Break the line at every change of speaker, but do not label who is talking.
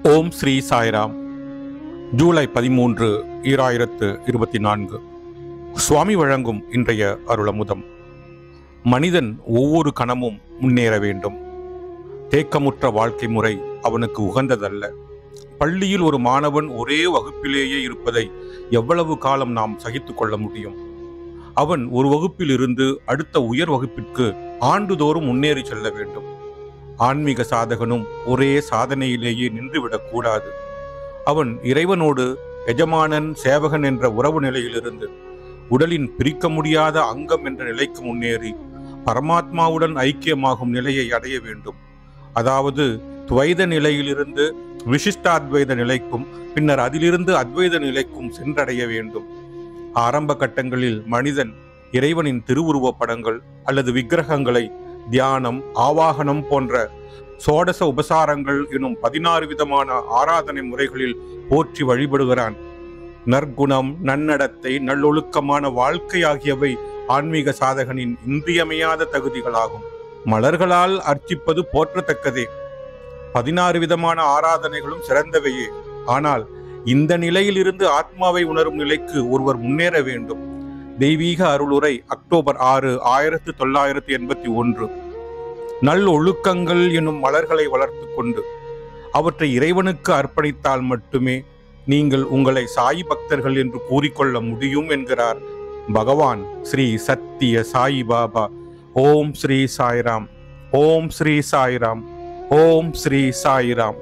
ஓம் ஸ்ரீ சாய்ராம். ஜூலை 13, 2024. சுவாமி வழங்கும் இன்றைய அருளமுதம். மனிதன் ஒவ்வொரு கணமும் முன்னேற வேண்டும். தேக்கமுற்ற வாழ்க்கை முறை அவனுக்கு உகந்ததல்ல. பள்ளியில் ஒரு மாணவன் ஒரே வகுப்பிலேயே இருப்பதை எவ்வளவு காலம் நாம் சகித்து கொள்ள முடியும்? அவன் ஒரு வகுப்பில் இருந்து அடுத்த உயர் வகுப்பிற்கு ஆண்டுதோறும் முன்னேறி செல்ல வேண்டும். ஆன்மீக சாதகனும் ஒரே சாதனையிலேயே நின்றுவிடக் கூடாது. அவன் இறைவனோடு எஜமானன் சேவகன் என்ற உறவு நிலையிலிருந்து உடலின் பிரிக்க முடியாத அங்கம் என்ற நிலைக்கு முன்னேறி பரமாத்மாவுடன் ஐக்கியமாகும் நிலையை அடைய வேண்டும். அதாவது துவைத நிலையிலிருந்து விசிஷ்டாத்வைத நிலைக்கும் பின்னர் அதிலிருந்து அத்வைத நிலைக்கும் சென்றடைய வேண்டும். ஆரம்ப கட்டங்களில் மனிதன் இறைவனின் திருவுருவப் படங்கள் அல்லது விக்கிரகங்களை தியானம், ஆவாகனம் போன்ற சோடச உபசாரங்கள் எனும் 16 விதமான ஆராதனை முறைகளில் போற்றி வழிபடுகிறான். நற்குணம், நன்னடத்தை, நல்லொழுக்கமான வாழ்க்கை ஆகியவை ஆன்மீக சாதகனின் இன்றியமையாத தகுதிகளாகும். மலர்களால் அர்ச்சிப்பது போற்றத்தக்கதே. 16 விதமான ஆராதனைகளும் சிறந்தவையே. ஆனால் இந்த நிலையிலிருந்து ஆத்மாவை உணரும் நிலைக்கு ஒருவர் முன்னேற வேண்டும். தெய்வீக அருளுரை, அக்டோபர் 6, 1981. நல்லொழுக்கங்கள் எனும் மலர்களை வளர்த்து கொண்டு அவற்றை இறைவனுக்கு அர்ப்பணித்தால் மட்டுமே நீங்கள் உங்களை சாயி பக்தர்கள் என்று கூறிக்கொள்ள முடியும் என்கிறார் பகவான் ஸ்ரீ சத்திய சாயி பாபா. ஓம் ஸ்ரீ சாய்ராம். ஓம் ஸ்ரீ சாய்ராம். ஓம் ஸ்ரீ சாய்ராம்.